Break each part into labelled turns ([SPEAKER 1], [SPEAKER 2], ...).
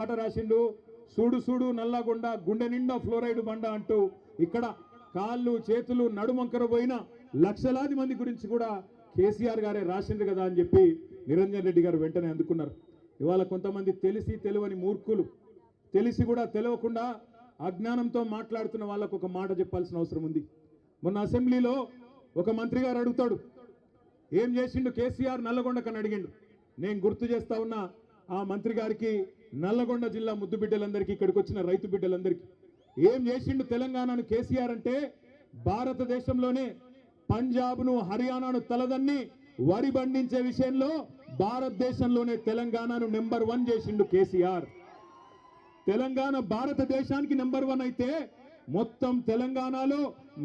[SPEAKER 1] పాట రాసిండు, సూడు సూడు నల్లగొండ గుండె నిండా ఫ్లోరైడ్ బండ అంటూ ఇక్కడ కాళ్ళు చేతులు నడుమంకర పోయిన లక్షలాది మంది గురించి కూడా కేసీఆర్ గారే రాసిండ్రు కదా అని చెప్పి నిరంజన్ రెడ్డి గారు వెంటనే అందుకున్నారు. ఇవాళ కొంతమంది తెలిసి తెలియని మూర్ఖులు, తెలిసి కూడా తెలియకుండా అజ్ఞానంతో మాట్లాడుతున్న వాళ్ళకు ఒక మాట చెప్పాల్సిన అవసరం ఉంది. మొన్న అసెంబ్లీలో ఒక మంత్రి గారు అడుగుతాడు, ఏం చేసిండు కేసీఆర్ నల్లగొండకని అడిగిండు. నేను గుర్తు చేస్తా ఉన్నా ఆ మంత్రి గారికి, నల్లగొండ జిల్లా ముద్దు బిడ్డలందరికీ, ఇక్కడికి వచ్చిన రైతు బిడ్డలందరికీ ఏం చేసిండు తెలంగాణను కేసీఆర్ అంటే, భారతదేశంలోనే పంజాబ్ను హర్యానాను తలదన్ని వరి పండించే విషయంలో భారతదేశంలోనే తెలంగాణను నెంబర్ 1 చేసిండు కేసీఆర్. తెలంగాణ భారతదేశానికి నెంబర్ 1 అయితే మొత్తం తెలంగాణలో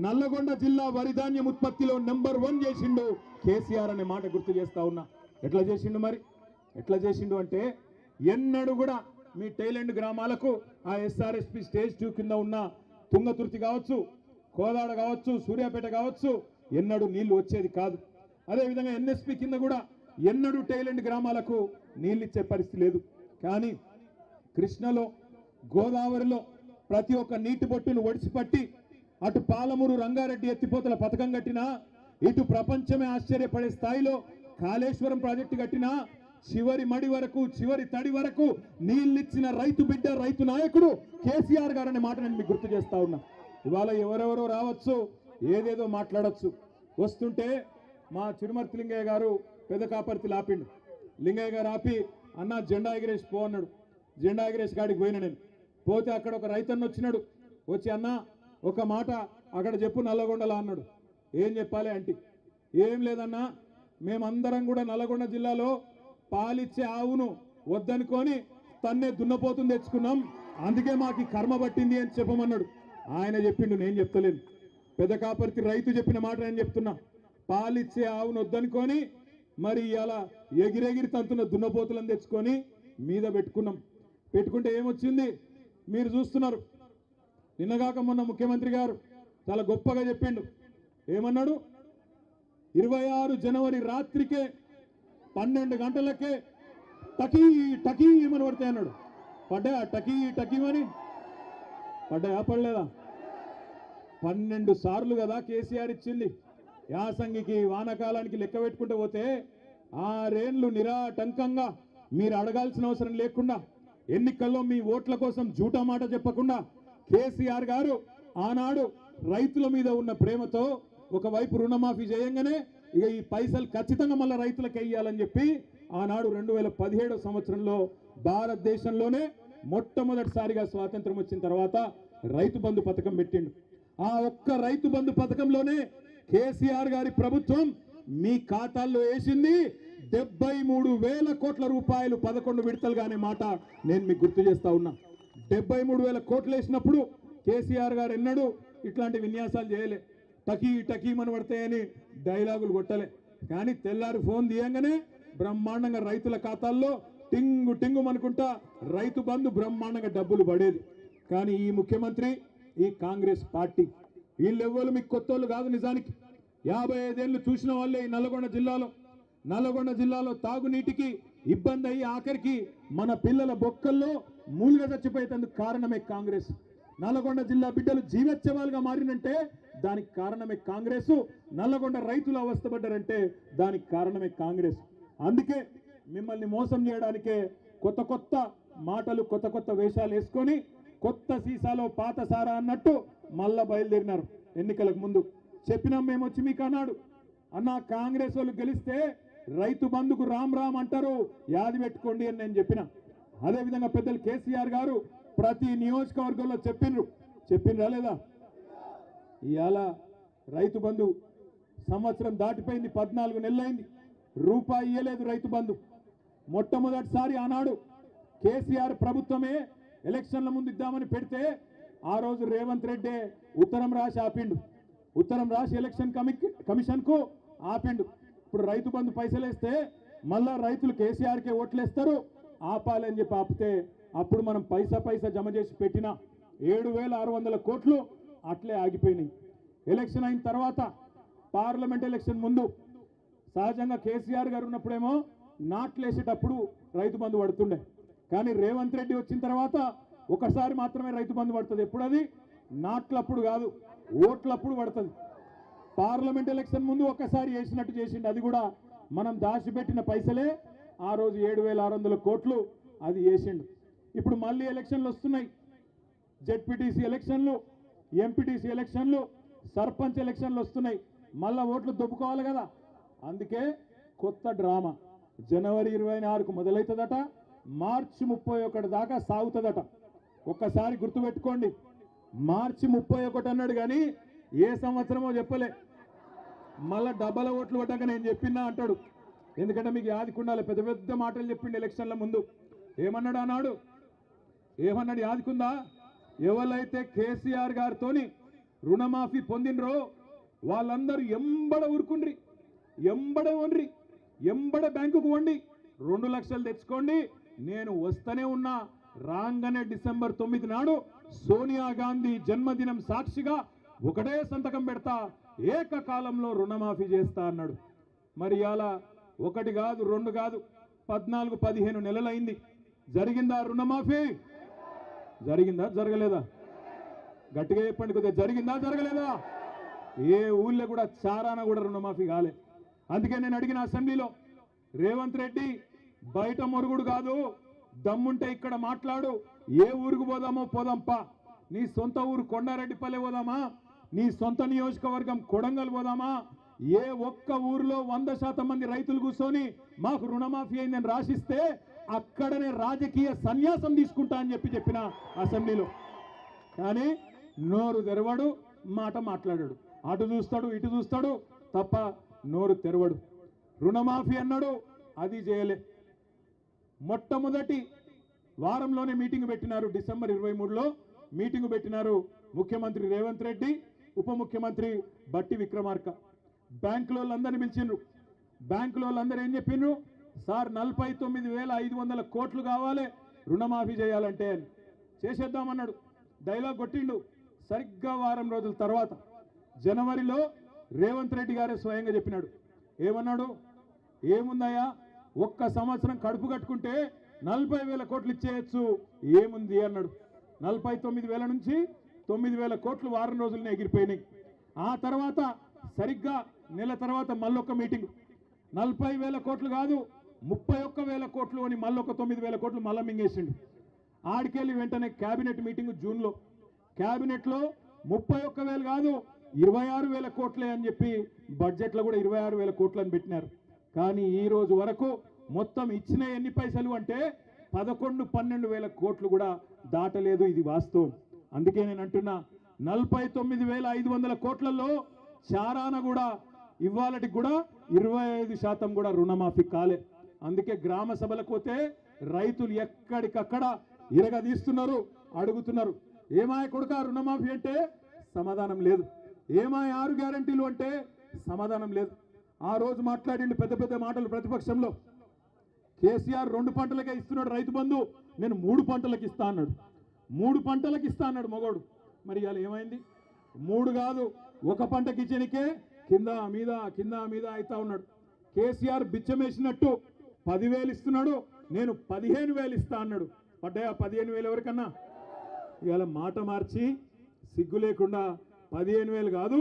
[SPEAKER 1] నల్లగొండ జిల్లా వరి ధాన్యం ఉత్పత్తిలో నెంబర్ 1 చేసిండు కేసీఆర్ అనే మాట గుర్తు చేస్తా ఉన్నా. ఎట్లా చేసిండు మరి? ఎట్లా చేసిండు అంటే, ఎన్నడూ కూడా మీ టైలెండ్ గ్రామాలకు ఆ ఎస్ఆర్ఎస్పి స్టేజ్ 2 కింద ఉన్న తుంగతుర్తి కావచ్చు, కోదాడ కావచ్చు, సూర్యాపేట కావచ్చు, ఎన్నడూ నీళ్లు వచ్చేది కాదు. అదేవిధంగా ఎన్ఎస్పి కింద కూడా ఎన్నడూ టైలెండ్ గ్రామాలకు నీళ్ళు ఇచ్చే పరిస్థితి లేదు. కానీ కృష్ణలో, గోదావరిలో ప్రతి ఒక్క నీటి బొట్టును ఒడిసిపట్టి అటు పాలమూరు రంగారెడ్డి ఎత్తిపోతల పథకం కట్టినా, ఇటు ప్రపంచమే ఆశ్చర్యపడే స్థాయిలో కాళేశ్వరం ప్రాజెక్టు కట్టినా, చివరి మడి వరకు, చివరి తడి వరకు నీళ్ళిచ్చిన రైతు బిడ్డ, రైతు నాయకుడు కేసీఆర్ గారు అనే మాట నేను మీకు గుర్తు చేస్తా ఉన్నా. ఇవాళ ఎవరెవరో రావచ్చు, ఏదేదో మాట్లాడచ్చు. వస్తుంటే మా చిరుమర్తి లింగయ్య గారు పెద్ద కాపర్తి ఆపిండు. లింగయ్య గారు ఆపి, అన్న జెండా ఎగిరేసి పో అన్నాడు. జెండా ఎగిరేసి కాడికి పోయినా నేను. పోతే అక్కడ ఒక రైతన్న వచ్చినాడు. వచ్చి, అన్న ఒక మాట అక్కడ చెప్పు నల్లగొండలా అన్నాడు. ఏం చెప్పాలి అంటే, ఏం లేదన్నా, మేమందరం కూడా నల్లగొండ జిల్లాలో పాలిచ్చే ఆవును వద్దనుకొని తన్నే దున్నపోతుని తెచ్చుకున్నాం, అందుకే మాకు కర్మ పట్టింది అని చెప్పమన్నాడు. ఆయన చెప్పిండు, నేను చెప్తలేను. పెద్ద కాపర్తి రైతు చెప్పిన మాట నేను చెప్తున్నా. పాలిచ్చే ఆవును వద్దనుకొని మరి ఇలా ఎగిరెగిరి తంతున్న దున్నపోతులను తెచ్చుకొని మీద పెట్టుకున్నాం. పెట్టుకుంటే ఏమొచ్చింది మీరు చూస్తున్నారు. నిన్నగాక మొన్న ముఖ్యమంత్రి గారు చాలా గొప్పగా చెప్పిండు. ఏమన్నాడు? 26 జనవరి రాత్రికే 12 గంటలకే టకీ టకీ ఏమని పడతాయి అన్నాడు. పడ్డా టకీ టకీమని? పడ్డాయా? పడలేదా? 12 సార్లు కదా కేసీఆర్ ఇచ్చింది. యాసంగికి, వానకాలానికి లెక్క పెట్టుకుంటూ పోతే 6 ఏళ్లు నిరాటంకంగా మీరు అడగాల్సిన అవసరం లేకుండా, ఎన్నికల్లో మీ ఓట్ల కోసం జూటా మాట చెప్పకుండా కేసీఆర్ గారు ఆనాడు రైతుల మీద ఉన్న ప్రేమతో ఒకవైపు రుణమాఫీ చేయంగానే ఇక ఈ పైసలు ఖచ్చితంగా మళ్ళీ రైతులకు వేయాలని చెప్పి ఆనాడు 2017 సంవత్సరంలో భారతదేశంలోనే మొట్టమొదటిసారిగా స్వాతంత్రం వచ్చిన తర్వాత రైతు బంధు పథకం పెట్టిండు. ఆ ఒక్క రైతు బంధు పథకంలోనే కేసీఆర్ గారి ప్రభుత్వం మీ ఖాతాల్లో వేసింది 73,000 కోట్ల రూపాయలు 11 విడతలుగా అనే మాట నేను మీకు గుర్తు చేస్తా ఉన్నా. 73,000 కోట్లు వేసినప్పుడు కేసీఆర్ గారు ఎన్నడూ ఇట్లాంటి విన్యాసాలు చేయలే. టకీ టకీమని పడతాయని డైలాగులు కొట్టలే. కానీ తెల్లారి ఫోన్ తీయంగానే బ్రహ్మాండంగా రైతుల ఖాతాల్లో టింగు టింగు అనుకుంటా రైతు బంధు బ్రహ్మాండంగా డబ్బులు పడేది. కానీ ఈ ముఖ్యమంత్రి, ఈ కాంగ్రెస్ పార్టీ వీళ్ళెవ్వరు మీకు కొత్తోళ్ళు కాదు. నిజానికి 55 ఏళ్ళు చూసిన వాళ్ళే ఈ నల్లగొండ జిల్లాలో తాగునీటికి ఇబ్బంది అయ్యి ఆఖరికి మన పిల్లల బొక్కల్లో మూలుగా చచ్చిపోయేందుకు కారణమే కాంగ్రెస్. నల్లగొండ జిల్లా బిడ్డలు జీవోత్సవాలుగా మారినంటే దానికి కారణమే కాంగ్రెస్. నల్లగొండ రైతులు అవస్థపడ్డారంటే దానికి కారణమే కాంగ్రెస్. అందుకే మిమ్మల్ని మోసం చేయడానికే కొత్త కొత్త మాటలు, కొత్త కొత్త వేషాలు వేసుకొని కొత్త సీసాలో పాత సారా అన్నట్టు మళ్ళా బయలుదేరినారు. ఎన్నికలకు ముందు చెప్పినాం మేము వచ్చి మీకు అన్నాడు, అన్న కాంగ్రెస్ వాళ్ళు గెలిస్తే రైతు బంధుకు రామ్ రామ్ అంటారు, యాది పెట్టుకోండి అని నేను చెప్పిన. అదేవిధంగా పెద్దలు కేసీఆర్ గారు ప్రతి నియోజకవర్గంలో చెప్పిండ్రా లేదా? ఇవాళ రైతు బంధు సంవత్సరం దాటిపోయింది, 14 నెలలైంది, రూపాయి ఇయ్యలేదు రైతు బంధు. మొట్టమొదటిసారి ఆనాడు కేసీఆర్ ప్రభుత్వమే ఎలక్షన్ల ముందు ఇద్దామని పెడితే ఆ రోజు రేవంత్ రెడ్డి ఉత్తరం రాసి ఆపిండు. ఉత్తరం రాసి ఎలక్షన్ కమిషన్కు ఆపిండు. ఇప్పుడు రైతు బంధు పైసలు వేస్తే మళ్ళా రైతులు కేసీఆర్కే ఓట్లేస్తారు, ఆపాలని చెప్పి ఆపితే అప్పుడు మనం పైసా జమ చేసి పెట్టిన 7,600 కోట్లు అట్లే ఆగిపోయినాయి. ఎలక్షన్ అయిన తర్వాత పార్లమెంట్ ఎలక్షన్ ముందు సహజంగా కేసీఆర్ గారు ఉన్నప్పుడేమో నాట్లేసేటప్పుడు రైతు బంధు పడుతుండే. కానీ రేవంత్ రెడ్డి వచ్చిన తర్వాత ఒకసారి మాత్రమే రైతు బంధు పడుతుంది. ఎప్పుడు అది? నాట్లప్పుడు కాదు, ఓట్లప్పుడు పడుతుంది. పార్లమెంట్ ఎలక్షన్ ముందు ఒక్కసారి వేసినట్టు చేసిండు, అది కూడా మనం దాచిపెట్టిన పైసలే. ఆ రోజు 7,600 కోట్లు అది వేసిండు. ఇప్పుడు మళ్ళీ ఎలక్షన్లు వస్తున్నాయి, జెడ్పీటీసీ ఎలక్షన్లు, ఎంపీటీసీ ఎలక్షన్లు, సర్పంచ్ ఎలక్షన్లు వస్తున్నాయి. మళ్ళా ఓట్లు దొబ్బుకోవాలి కదా. అందుకే కొత్త డ్రామా జనవరి 24కు మొదలవుతుందట, మార్చి 31 దాకా సాగుతుందట. ఒక్కసారి గుర్తుపెట్టుకోండి, మార్చి 31 అన్నాడు కానీ ఏ సంవత్సరమో చెప్పలే. మళ్ళా డబ్బల ఓట్లు పడ్డాక నేను చెప్పినా అంటాడు. ఎందుకంటే మీకు యాదికుండాలి, పెద్ద పెద్ద మాటలు చెప్పిండు ఎలక్షన్ల ముందు. ఏమన్నాడు అన్నాడు? ఏమన్నాడు యాదికుందా? ఎవరైతే కేసీఆర్ గారితోని రుణమాఫీ పొందినరో వాళ్ళందరూ ఎంబడ ఊరుకుండ్రి, ఎంబడ వండ్రి, ఎంబడ బ్యాంకుకు వండి 2 లక్షలు తెచ్చుకోండి, నేను వస్తూనే ఉన్నా. రాగానే డిసెంబర్ 9 నాడు సోనియా గాంధీ జన్మదినం సాక్షిగా ఒకటే సంతకం పెడతా, ఏకకాలంలో రుణమాఫీ చేస్తా అన్నాడు. మరి అలా 1 కాదు 2 కాదు 14-15 నెలలైంది. జరిగిందా రుణమాఫీ? జరిగిందా జరగలేదా? గట్టిగా చెప్పండి కొద్దిగా, జరిగిందా జరగలేదా? ఏ ఊళ్ళో కూడా చారాన కూడా రుణమాఫీ కాలే. అందుకే నేను అడిగిన అసెంబ్లీలో, రేవంత్ రెడ్డి బయట మొరుగుడు కాదు, దమ్ముంటే ఇక్కడ మాట్లాడు. ఏ ఊరుకు పోదామో పోదాంపా. నీ సొంత ఊరు కొండారెడ్డిపల్లె పోదామా? నీ సొంత నియోజకవర్గం కొడంగల్ పోదామా? ఏ ఒక్క ఊరిలో 100% మంది రైతులు కూర్చొని మాకు రుణమాఫీ అయిందని రాసిస్తే అక్కడనే రాజకీయ సన్యాసం తీసుకుంటా అని చెప్పిన అసెంబ్లీలో. కానీ నోరు తెరవడు, మాట మాట్లాడాడు. అటు చూస్తాడు ఇటు చూస్తాడు తప్ప నోరు తెరవడు. రుణమాఫీ అన్నాడు, అది చేయలే. మొట్టమొదటి వారంలోనే మీటింగ్ పెట్టినారు, డిసెంబర్ 23లో మీటింగ్ పెట్టినారు ముఖ్యమంత్రి రేవంత్ రెడ్డి, ఉప ముఖ్యమంత్రి బట్టి విక్రమార్క. బ్యాంకులో వాళ్ళందరినీ పిలిచిండ్రు. బ్యాంకులో వాళ్ళందరూ ఏం చెప్పిండ్రు? సార్ 49,500 కోట్లు కావాలి రుణమాఫీ చేయాలంటే. చేసేద్దామన్నాడు, డైలాగ్ కొట్టిండు. సరిగ్గా వారం రోజుల తర్వాత జనవరిలో రేవంత్ రెడ్డి గారే స్వయంగా చెప్పినాడు. ఏమన్నాడు? ఏముందయ్యా, 1 సంవత్సరం కడుపు కట్టుకుంటే 40,000 కోట్లు ఇచ్చేయచ్చు, ఏముంది అన్నాడు. 49,000 నుంచి 9,000 కోట్లు వారం రోజులనే ఎగిరిపోయినాయి. ఆ తర్వాత సరిగ్గా నెల తర్వాత మళ్ళొక మీటింగ్, 40,000 కోట్లు కాదు 31,000 కోట్లు అని మళ్ళొక 9,000 కోట్లు మళ్ళా మింగేసిండు. ఆడికెళ్ళి వెంటనే క్యాబినెట్ మీటింగ్ జూన్లో, క్యాబినెట్లో 31,000 కాదు 26,000 కోట్లే అని చెప్పి బడ్జెట్లో కూడా 26,000 కోట్లు అని పెట్టినారు. కానీ ఈ రోజు వరకు మొత్తం ఇచ్చిన ఎన్ని పైసలు అంటే 11-12,000 కోట్లు కూడా దాటలేదు. ఇది వాస్తవం. అందుకే నేను అంటున్నా, 49,500 కోట్లలో చారాన కూడా ఇవాళకి కూడా 25% కూడా రుణమాఫీ కాలే. అందుకే గ్రామ సభలకు పోతే రైతులు ఎక్కడికక్కడ ఇరగదీస్తున్నారు, అడుగుతున్నారు. ఏమాయ కొడుక రుణమాఫీ అంటే సమాధానం లేదు. ఏమాయ 6 గ్యారంటీలు అంటే సమాధానం లేదు. ఆ రోజు మాట్లాడిండు పెద్ద పెద్ద మాటలు ప్రతిపక్షంలో. కేసీఆర్ 2 పంటలకే ఇస్తున్నాడు రైతు బంధు, నేను 3 పంటలకు ఇస్తా అన్నాడు. 3 పంటలకు ఇస్తా అన్నాడు మగోడు. మరి ఇవాళ ఏమైంది? 3 కాదు 1 పంటకి ఇచ్చనికే కింద మీద అవుతా ఉన్నాడు. కేసీఆర్ బిచ్చమేసినట్టు 10,000 ఇస్తున్నాడు, నేను 15,000 ఇస్తా అన్నాడు. పడ్డాయా 15,000 ఎవరికన్నా? ఇవాళ మాట మార్చి సిగ్గు లేకుండా 15,000 కాదు,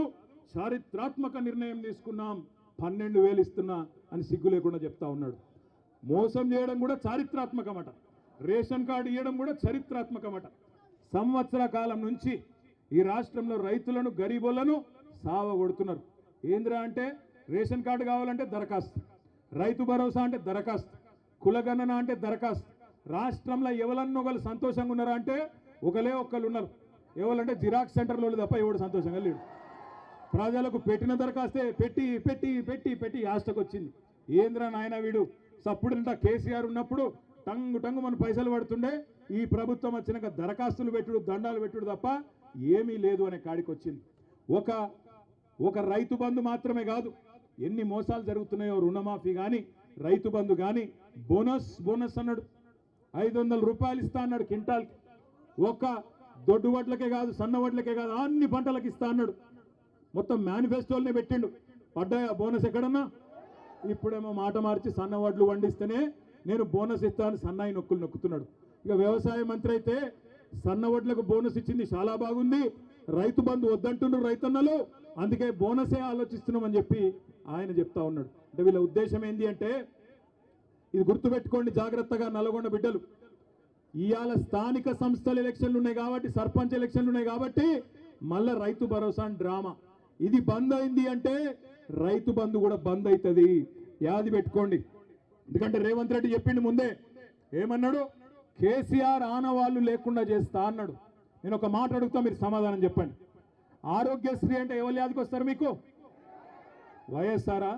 [SPEAKER 1] చారిత్రాత్మక నిర్ణయం తీసుకున్నాం 12,000 ఇస్తున్నా అని సిగ్గు లేకుండా చెప్తా ఉన్నాడు. మోసం చేయడం కూడా చారిత్రాత్మకమట, రేషన్ కార్డు ఇవ్వడం కూడా చరిత్రాత్మకమట. సంవత్సర కాలం నుంచి ఈ రాష్ట్రంలో రైతులను గరీబులను సావగొడుతున్నారు. ఏంద్రా అంటే రేషన్ కార్డు కావాలంటే దరఖాస్తు, రైతు భరోసా అంటే దరఖాస్తు, కులగణన అంటే దరఖాస్తు. రాష్ట్రంలో ఎవరన్నొకరు సంతోషంగా ఉన్నారా అంటే ఒకళ్ళు ఉన్నారు. ఎవరంటే జిరాక్స్ సెంటర్లో తప్ప ఎవడు సంతోషంగా లేడు. ప్రజలకు పెట్టిన దరఖాస్తే పెట్టి పెట్టి పెట్టి పెట్టి ఆస్టకు వచ్చింది. ఏంద్రా నాయన వీడు సప్పుడంట కేసీఆర్ ఉన్నప్పుడు టంగు మన పైసలు పడుతుండే, ఈ ప్రభుత్వం వచ్చినాక దరఖాస్తులు పెట్టుడు దండాలు పెట్టుడు తప్ప ఏమీ లేదు అనే కాడికి వచ్చింది. ఒక రైతు బంధు మాత్రమే కాదు, ఎన్ని మోసాలు జరుగుతున్నాయో. రుణమాఫీ కానీ రైతు బంధు కానీ బోనస్ అన్నాడు, 500 రూపాయలు ఇస్తా అన్నాడు క్వింటాల్కి. ఒక దొడ్డు వడ్లకే కాదు సన్న వడ్లకే కాదు అన్ని పంటలకు ఇస్తా అన్నాడు. మొత్తం మేనిఫెస్టోలనే పెట్టిండు. పడ్డాయా బోనస్ ఎక్కడన్నా? ఇప్పుడేమో మాట మార్చి సన్న వడ్లు వండిస్తేనే నేను బోనస్ ఇస్తాను సన్నాయి నొక్కుతున్నాడు. ఇక వ్యవసాయ మంత్రి అయితే సన్న వడ్లకు బోనస్ ఇచ్చింది చాలా బాగుంది, రైతు బంధు వద్దంటున్నారు రైతన్నలు, అందుకే బోనసే ఆలోచిస్తున్నామని చెప్పి ఆయన చెప్తా ఉన్నాడు. అంటే వీళ్ళ ఉద్దేశం ఏంటి అంటే, ఇది గుర్తుపెట్టుకోండి జాగ్రత్తగా నల్గొండ బిడ్డలు, ఇవాళ స్థానిక సంస్థల ఎలక్షన్లు ఉన్నాయి కాబట్టి, సర్పంచ్ ఎలక్షన్లు ఉన్నాయి కాబట్టి మళ్ళా రైతు భరోసా అని డ్రామా. ఇది బంద్ అయింది అంటే రైతు బంధు కూడా బంద్ అవుతుంది, యాది పెట్టుకోండి. ఎందుకంటే రేవంత్ రెడ్డి చెప్పిండు ముందే, ఏమన్నాడు, కేసీఆర్ ఆనవాళ్ళు లేకుండా చేస్తా అన్నాడు. నేను ఒక మాట అడుగుతా, మీరు సమాధానం చెప్పండి. ఆరోగ్యశ్రీ అంటే ఎవరు యాదికి వస్తారు మీకు? వైఎస్ఆరా?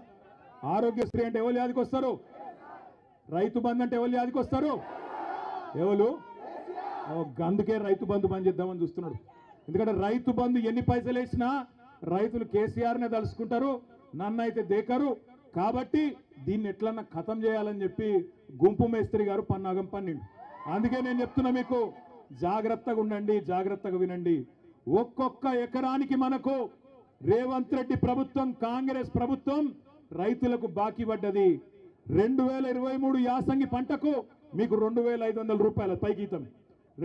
[SPEAKER 1] ఆరోగ్యశ్రీ అంటే ఎవరు యాదికి వస్తారు? రైతు బంధు అంటే ఎవరు యాదికి వస్తారు? ఎవరు? అందుకే రైతు బంధు బంద్ చేద్దామని చూస్తున్నాడు. ఎందుకంటే రైతు బంధు ఎన్ని పైసలు వేసినా రైతులు కేసీఆర్నే తలుసుకుంటారు, నన్ను అయితే దేకరు. కాబట్టి దీన్ని ఎట్లన్నా ఖతం చేయాలని చెప్పి గుంపు మేస్త్రి గారు పన్నాగం పన్నిండు. అందుకే నేను చెప్తున్నా మీకు, జాగ్రత్తగా ఉండండి, జాగ్రత్తగా వినండి. ఒక్కొక్క ఎకరానికి మనకు రేవంత్ రెడ్డి ప్రభుత్వం, కాంగ్రెస్ ప్రభుత్వం రైతులకు బాకీ పడ్డది. 2023 యాసంగి పంటకు మీకు 2500 రూపాయల పైగీతం,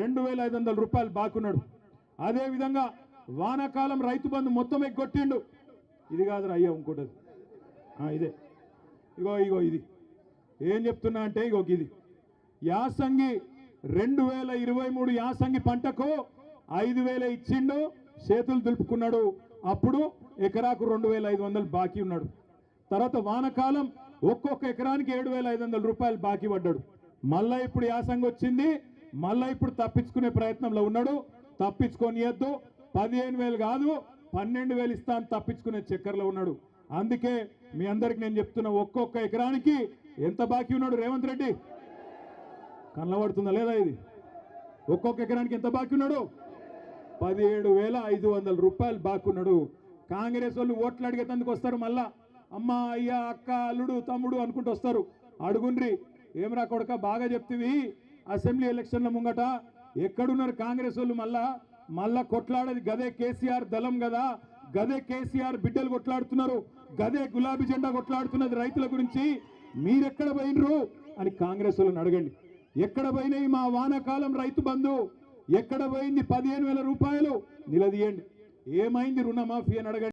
[SPEAKER 1] 2500 రూపాయలు బాకున్నాడు. అదేవిధంగా వానాకాలం రైతు బంధు మొత్తం ఎగ్గొట్టిండు. ఇది కాదురా అయ్యా, ఇంకోటి ఇదే, ఇగో ఇది ఏం చెప్తున్నా అంటే, ఇది యాసంగి 2023 యాసంగి పంటకు 5000 ఇచ్చిండు, చేతులు దులుపుకున్నాడు. అప్పుడు ఎకరాకు 2500 బాకీ ఉన్నాడు. తర్వాత వానకాలం ఒక్కొక్క ఎకరానికి 7500 రూపాయలు బాకీ పడ్డాడు. మళ్ళా ఇప్పుడు యాసంగి వచ్చింది, మళ్ళా ఇప్పుడు తప్పించుకునే ప్రయత్నంలో ఉన్నాడు. తప్పించుకోనియద్దు, 15000 కాదు 12000 ఇస్తా అని తప్పించుకునే చక్కర్లో ఉన్నాడు. అందుకే మీ అందరికి నేను చెప్తున్నా, ఒక్కొక్క ఎకరానికి ఎంత బాకీ ఉన్నాడు రేవంత్ రెడ్డి? కనబడుతుందా లేదా ఇది? ఒక్కొక్క ఎకరానికి ఎంత బాకీ ఉన్నాడు? 17500 రూపాయలు బాకీ ఉన్నాడు. కాంగ్రెస్ వాళ్ళు ఓట్లు అడిగేందుకు వస్తారు, మళ్ళా అమ్మ అయ్య అక్క అల్లుడు తమ్ముడు అనుకుంటూ వస్తారు. అడుగుండ్రి, ఏమరా కొడక బాగా చెప్తివి, అసెంబ్లీ ఎలక్షన్ల ముంగట ఎక్కడున్నారు కాంగ్రెస్ వాళ్ళు? మళ్ళా కొట్లాడేది గదే కేసీఆర్ దళం కదా, గదే కేసీఆర్ బిడ్డలు కొట్లాడుతున్నారు, గదే గులాబీ జెండా కొట్లాడుతున్నది రైతుల గురించి. మీరెక్కడ పోయినరు అని కాంగ్రెస్ వాళ్ళని అడగండి. ఎక్కడ పోయినాయి మా వానాకాలం రైతు బంధు? ఎక్కడ పోయింది 15000 రూపాయలు? నిలదీయండి. ఏమైంది రుణమాఫీ అని అడగండి.